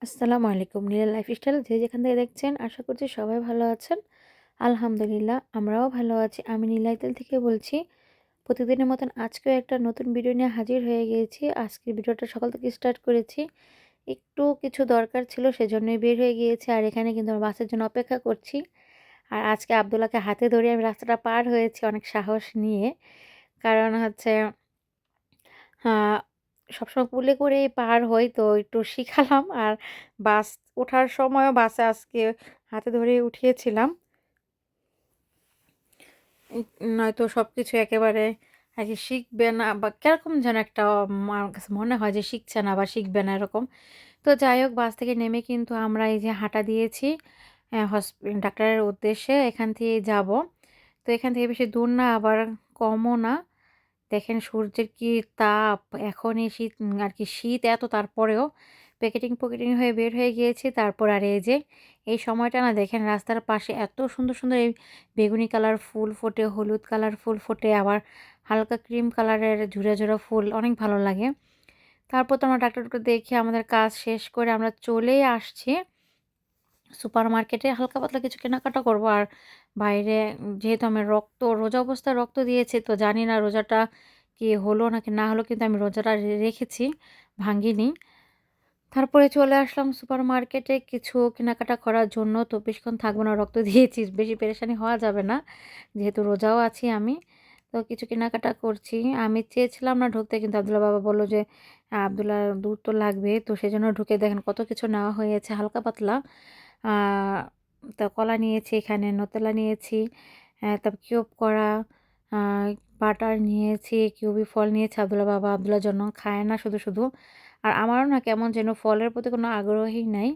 আসসালামু আলাইকুম। নীলা লাইফস্টাইল যে যেখান থেকে দেখছেন আশা করছি সবাই ভালো আছেন। আলহামদুলিল্লাহ আমরাও ভালো আছি। আমি নীলাইতেল থেকে বলছি। প্রতিদিনের মতন আজকেও একটা নতুন ভিডিও নিয়ে হাজির হয়ে গিয়েছি। আজকের ভিডিওটা সকাল থেকে স্টার্ট করেছি। একটু কিছু দরকার ছিল সেজন্যই বের হয়ে গিয়েছি। আর এখানে কিন্তু আমার বাসের জন্য অপেক্ষা করছি। আর আজকে আব্দুল্লাহকে হাতে ধরে আমি রাস্তাটা পার হয়েছি অনেক সাহস নিয়ে। কারণ হচ্ছে আ সবসময় কোলে করেই পার হই তো একটু শিখালাম। আর বাস ওঠার সময়ও বাসে আজকে হাতে ধরেই উঠিয়েছিলাম। ই নয়তো সবকিছু একেবারে আরকি শিখবে না বা কিরকম যেন একটা আমার কাছে মনে হয় যে শিখছে না বা শিখবে না এরকম। তো যাই হোক বাস থেকে নেমে কিন্তু আমরা এই যে হাঁটা দিয়েছি ডাক্তারের উদ্দেশ্যে এখান থেকেই যাবো। তো এখান থেকে বেশি দূর না আবার কমও না। দেখেন সূর্যের কি তাপ! এখন এই শীত আরকি শীত এত তারপরেও প্যাকেটিং হয়ে বের হয়ে গিয়েছি। তারপর আর এই যে এই সময়টা না দেখেন রাস্তার পাশে এত সুন্দর, সুন্দর এই বেগুনি কালার ফুল ফোটে, হলুদ কালার ফুল ফোটে, আবার হালকা ক্রিম কালারের ঝুরা, ঝুরা ফুল অনেক ভালো লাগে। তারপর তো আমরা ডাক্তার-টাক্তার দেখিয়ে আমাদের কাজ শেষ করে আমরা চলেই আসছি সুপারমার্কেটে। হালকা পাতলা কিছু কেনাকাটা করব। আর বাইরে যেহেতু আমি রোজা অবস্থায় রক্ত দিয়েছি তো জানি না রোজাটা কি হলো নাকি না হলো, কিন্তু আমি রোজাটা রেখেছি, ভাঙ্গিনি। তারপরে চলে আসলাম সুপারমার্কেটে কিছু কেনাকাটা করার জন্য। তো বেশিক্ষণ থাকবো না, রক্ত দিয়েছি, বেশি পেরেশানি হওয়া যাবে না। যেহেতু রোজাও আছি আমি। তো কিছু কেনাকাটা করছি। আমি চেয়েছিলাম না ঢুকতে, কিন্তু আব্দুল্লাহ বাবা বলল যে, আব্দুল্লাহর দুধ তো লাগবে।" তো সেজন্য ঢুকে দেখেন কত কিছু নেওয়া হয়েছে হালকা পাতলা। আ তো কলা নিয়েছি এখানে, নুটেলা নিয়েছি, তারপর কিউব করা, আ বাটার নিয়েছি, কিউবি ফল নিয়েছি আব্দুল্লাহ বাবা। আব্দুল্লাহর জন্য খায় না শুধু, শুধু। আর আমারও না কেমন যেন ফলের প্রতি কোনো আগ্রহই নাই।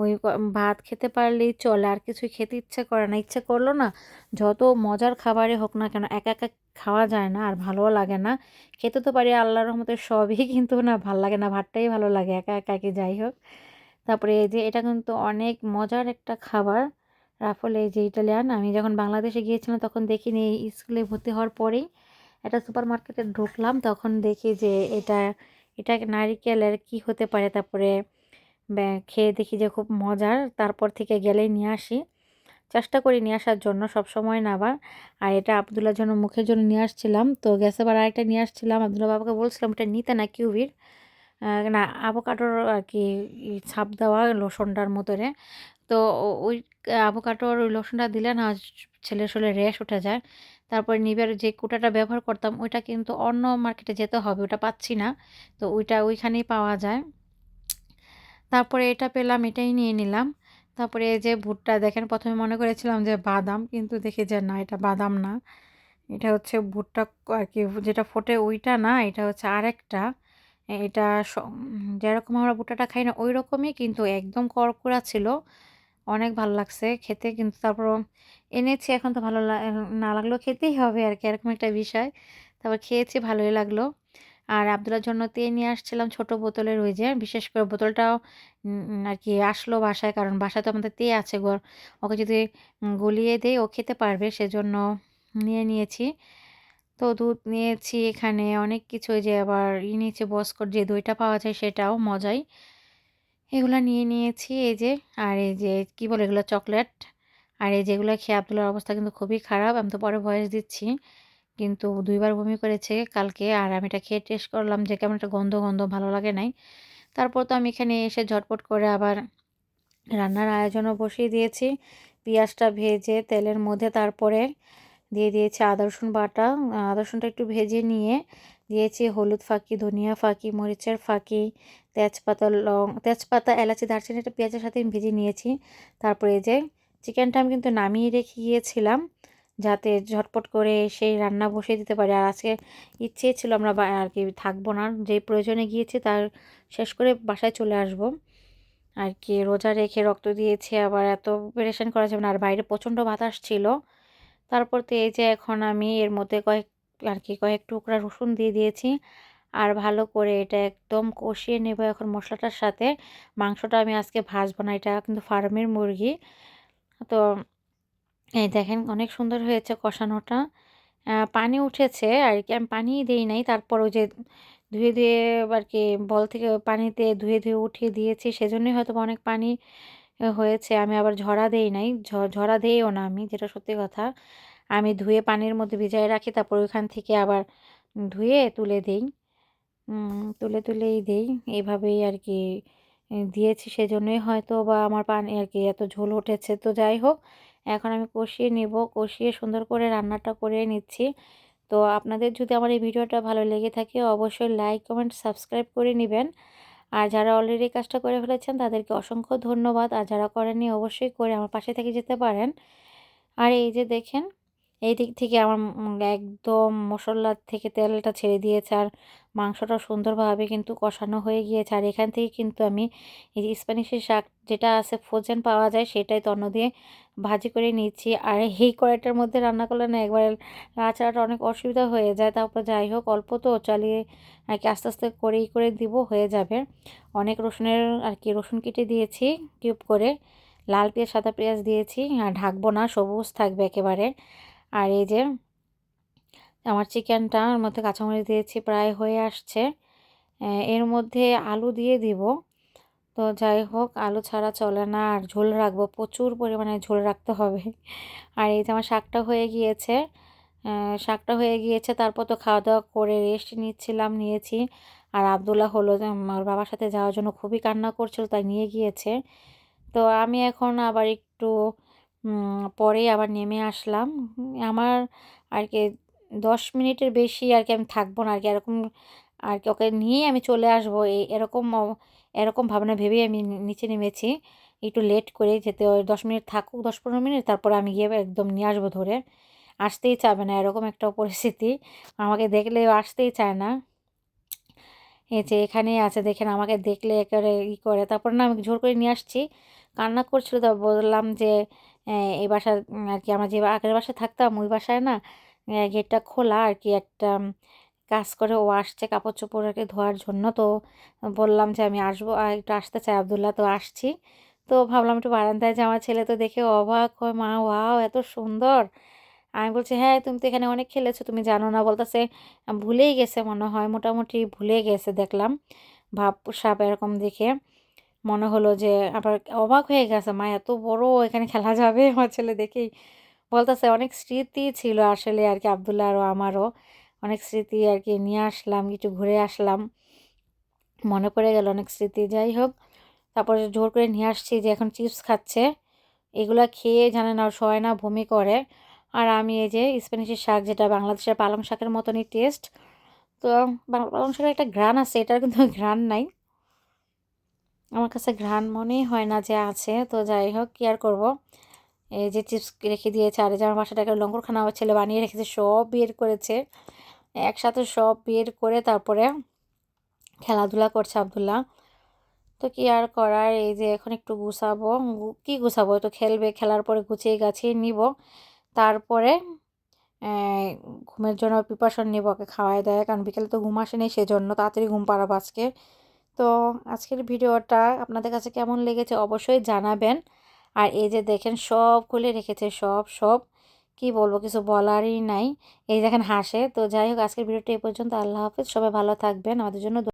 ওই ভাত খেতে পারলেই চলে। আর কিছুই খেতে ইচ্ছে করে না। ইচ্ছে করল না, যত মজার খাবারই হোক না কেন একা, একা খাওয়া যায় না আর ভালোও লাগে না। খেতে তো পারি আল্লাহর রহমতে সবই, কিন্তু না ভাল লাগে না। ভাতটাই ভালো লাগে একা, একা কি যাই হোক। তারপরে এই যে এটা কিন্তু অনেক মজার একটা খাবার। রাফল এই যে ইটালিয়ান। আমি যখন বাংলাদেশে গিয়েছিলাম তখন দেখিনি, এই স্কুলে ভর্তি হওয়ার পরেই একটা সুপারমার্কেটে ঢুকলাম তখন দেখি যে এটা নারিকেলের কি হতে পারে। তারপরে খেয়ে দেখি যে খুব মজার। তারপর থেকে গেলেই নিয়ে আসি। চেষ্টা করি নিয়ে আসার জন্য, সবসময় না আবার। আর এটা আব্দুল্লাহর জন্য মুখের জন্য নিয়ে আসছিলাম। তো গেছে আবার আরেকটা নিয়ে আসছিলাম। আব্দুল্লাহ বাবাকে বলছিলাম ওটা নিতে না কিউবির। না আভোকাডোর আরকি ছাপ দেওয়া লোশনটার মতনে। তো ওই আভোকাডোর ওই লোশনটা দিলে না ছেলের শরীরে র্যাশ উঠে যায়। তারপরে নিভের যে কুটাটা ব্যবহার করতাম ওইটা কিন্তু অন্য মার্কেটে যেতে হবে, ওটা পাচ্ছি না। তো ওইটা ওইখানেই পাওয়া যায়। তারপরে এটা পেলাম, এটাই নিয়ে নিলাম। তারপরে এই যে ভুট্টা দেখেন ১ম এ মনে করেছিলাম যে বাদাম, কিন্তু দেখি যে না এটা বাদাম না। এটা হচ্ছে ভুট্টা আরকি যেটা ফোটে ওইটা না, এটা হচ্ছে আরেকটা। এটা যেরকম আমরা ভুট্টাটা খাই না ঐরকমই, কিন্তু একদম কড়কড়া ছিল। অনেক ভাল লাগছে খেতে, কিন্তু তারপরও এনেছি এখন তো ভালো না লাগলেও খেতেই হবে আরকি, এরকম একটা বিষয়। তারপর খেয়েছি, ভালোই লাগলো। আর আব্দুল্লাহর জন্য তেল নিয়ে আসছিলাম ছোট বোতলের, ওই যে বিশেষ করে বোতলটাও আরকি আসলো বাসায়, কারণ বাসায় তো আমাদের তে আছে ওকে যদি গলিয়ে দেই ও খেতে পারবে, সেজন্য নিয়ে নিয়েছি। তো দুধ নিয়েছি এখানে অনেক কিছু, ওই যে আবার নিয়েছি বসকট যে দইটা পাওয়া যায় সেটাও মজাই। এগুলা নিয়ে নিয়েছি এই যে। আর এই যে কি বলে এগুলো চকলেট। আর এই যেগুলা খেয়ে আব্দুল্লাহর অবস্থা কিন্তু খুবই খারাপ। আমি তো পরে ভয়েস দিচ্ছি। কিন্তু ২ বার বমি করেছে কালকে। আর আমি এটা খেয়ে টেস্ট করলাম যে কেমন একটা গন্ধ, গন্ধ ভালো লাগে নাই। তারপর তো আমি এখানে এসে ঝটপট করে আবার রান্নার আয়োজনও বসিয়ে দিয়েছি। পেঁয়াজটা ভেজে তেলের মধ্যে তারপরে দিয়ে দিয়েছি আদা রসুন বাটা। আদা রসুনটা একটু ভেজে নিয়ে দিয়েছি হলুদ ফাঁকি, ধনিয়া ফাঁকি, মরিচের ফাঁকি, তেজপাতা, এলাচি, দারচিনিটা পেঁয়াজের সাথে আমি ভেজে নিয়েছি। তারপরে এই যে চিকেনটা আমি কিন্তু নামিয়ে রেখে গিয়েছিলাম, যাতে ঝটপট করে সেই রান্না বসিয়ে দিতে পারি। আর আজকে ইচ্ছে ছিল আমরা আরকি থাকবো না। যেই প্রয়োজনে গিয়েছি তার শেষ করে বাসায় চলে আসবো। আরকি রোজা রেখে রক্ত দিয়েছি, আবার এত পেরেশান করা যাবে না। আর বাইরে প্রচণ্ড বাতাস ছিল। তারপর তো এই যে এখন আমি এর মধ্যে কয়েক টুকরা রসুন দিয়ে দিয়েছি। আর ভালো করে এটা একদম কষিয়ে নেব এখন মশলাটার সাথে। মাংসটা আমি আজকে ভাজবো না, এটা কিন্তু ফার্মের মুরগি। তো এই দেখেন অনেক সুন্দর হয়েছে কষানোটা। পানি উঠেছে আরকি, আমি পানিই দেই নাই। তারপর ওই যে ধুয়ে ধুয়ে আর কি বল থেকে পানিতে ধুয়ে ধুয়ে উঠিয়ে দিয়েছি, সেজন্যই হয়তো অনেক পানি হয়েছে। আমি আবার ঝরা দেই নাই, ঝরা দেইও না আমি, যেটা সত্যি কথা। আমি ধুয়ে পানির মধ্যে ভিজায় রাখি, তারপর ওইখান থেকে আবার ধুয়ে তুলে দেই। তুলে তুলেই দেই, এভাবেই আর কি দিয়েছি, সেজন্যই হয়তো বা আমার পানি আর কি এত ঝোল উঠেছে। তো যাই হোক, এখন আমি কষিয়ে নিব, কষিয়ে সুন্দর করে রান্নাটা করে নিচ্ছি। তো আপনাদের যদি আমার এই ভিডিওটা ভালো লেগে থাকে অবশ্যই লাইক, কমেন্ট, সাবস্ক্রাইব করে নেবেন। আর যারা অলরেডি কাজটা করে ফেলেছেন তাদেরকে অসংখ্য ধন্যবাদ। আর যারা করেননি অবশ্যই করে আমার পাশে থেকে যেতে পারেন। আর এই যে দেখেন, এই দিক থেকে আমার একদম মশলার থেকে তেলটা ছেড়ে দিয়েছে, আর মাংসটা সুন্দরভাবে কিন্তু কষানো হয়ে গিয়েছে। আর এখান থেকে কিন্তু আমি এই যে স্প্যানিশের শাক যেটা আছে ফ্রোজেন পাওয়া যায়, সেটাই তন্ন দিয়ে ভাজি করে নিচ্ছি। আর এই কড়াইটার মধ্যে রান্না করলে না একবারে নাড়াচাড়াটা অনেক অসুবিধা হয়ে যায়। তারপর যাই হোক, অল্প তো চালিয়ে আর কি আস্তে আস্তে করেই করে দিব, হয়ে যাবে। অনেক রসুনের আর কি রসুন কেটে দিয়েছি কিউব করে, লাল পেঁয়াজ, সাদা পেঁয়াজ দিয়েছি। আর ঢাকবো না, সবুজ থাকবে একেবারে। আর এই যে আমার চিকেনটার মধ্যে কাঁচামরিচ দিয়েছি, প্রায় হয়ে আসছে। এর মধ্যে আলু দিয়ে দিব। তো যাই হোক, আলু ছাড়া চলে না, আর ঝোল রাখবো, প্রচুর পরিমাণে ঝোল রাখতে হবে। আর এই যে আমার শাকটা হয়ে গিয়েছে, তারপর তো খাওয়া দাওয়া করে রেস্ট নিয়েছি। আর আব্দুল্লাহ হলো যে আমার বাবার সাথে যাওয়ার জন্য খুবই কান্না করছিল, তাই নিয়ে গিয়েছে। তো আমি এখন আবার একটু পরেই আবার নেমে আসলাম। আমার আর কি 10 মিনিটের বেশি আর কি আমি থাকবো না আর কি, এরকম আর কি ওকে নিয়েই আমি চলে আসবো, এরকম ভাবনা ভেবেই আমি নিচে নেমেছি। একটু লেট করে যেতে, ওই 10 মিনিট থাকুক, 10-15 মিনিট, তারপরে আমি গিয়ে একদম নিয়ে আসবো ধরে। আসতেই চাবে না, এরকম একটা পরিস্থিতি। আমাকে দেখলে আসতেই চায় না। এই যে এখানেই আছে দেখেন, আমাকে দেখলে একেবারে করে, তারপর না আমি জোর করে নিয়ে আসছি। কান্না করছিল, তো বললাম যে এই বাসা আর কি আমরা যে আগের বাসায় থাকতাম ওই বাসায় না গেটটা খোলা আর কি, একটা কাজ করে ও আসছে কাপড় চোপড় আর কি ধোয়ার জন্য। তো বললাম যে আমি আসবো, আর একটু আসতে চাই আব্দুল্লাহ, তো আসছি। তো ভাবলাম একটু বারান্দায় যে আমার ছেলে তো দেখে অবাক হয়, মা ওয়াও এত সুন্দর। আমি বলছি, হ্যাঁ তুমি তো এখানে অনেক খেলেছো, তুমি জানো না। বলতেছে ভুলেই গেছে মনে হয়, মোটামুটি ভুলে গেছে দেখলাম, ভাব সাপ এরকম দেখে মনে হলো যে। আবার অবাক হয়ে গেছে, মা এত বড় এখানে খেলা যাবে। আমার ছেলে দেখেই বলতেছে অনেক স্মৃতি ছিল আসলে আর কি, আব্দুল্লাহ আরও আমারও অনেক স্মৃতি আর কি নিয়ে আসলাম, একটু ঘুরে আসলাম, মনে পড়ে গেল অনেক স্মৃতি। যাই হোক, তারপরে জোর করে নিয়ে আসছি যে এখন চিপস খাচ্ছে, এগুলা খেয়ে জানে না, ওর সয় না, বমি করে। আর আমি এই যে স্প্যানিশের শাক, যেটা বাংলাদেশের পালং শাকের মতনই টেস্ট। তো পালং শাকের একটা ঘ্রাণ আছে, এটার কিন্তু ঘ্রাণ নাই, আমার কাছে ঘ্রাণ মনেই হয় না যে আছে। তো যাই হোক, কি আর করবো, এই যে চিপস রেখে দিয়েছে। আর এই যে আমার বাসাটাকে লঙ্গরখানা আমার ছেলে বানিয়ে রেখেছে, সব বের করেছে একসাথে, সব বের করে তারপরে খেলাধুলা করছে আব্দুল্লাহ। তো কি আর করার, এই যে এখন একটু গুছাবো, কি গুছাবো, তো খেলবে, খেলার পরে গুছিয়ে গাছিয়ে নিব। তারপরে ঘুমের জন্য প্রিপারেশন নেব, ওকে খাওয়াই দেয়, কারণ বিকেলে তো ঘুম আসেনি, সেজন্য তাড়াতাড়ি ঘুম পাড়াবো আজকে। তো আজকের ভিডিওটা আপনাদের কাছে কেমন লেগেছে অবশ্যই জানাবেন। আর এই যে দেখেন সব খুলে রেখেছে, সব সব কি বলবো, কিছু বলারই নাই। এই দেখেন হাসে। তো যাই হোক, আজকের ভিডিওটা এই পর্যন্ত। আল্লাহ হাফেজ, সবাই ভালো থাকবেন, আমাদের জন্য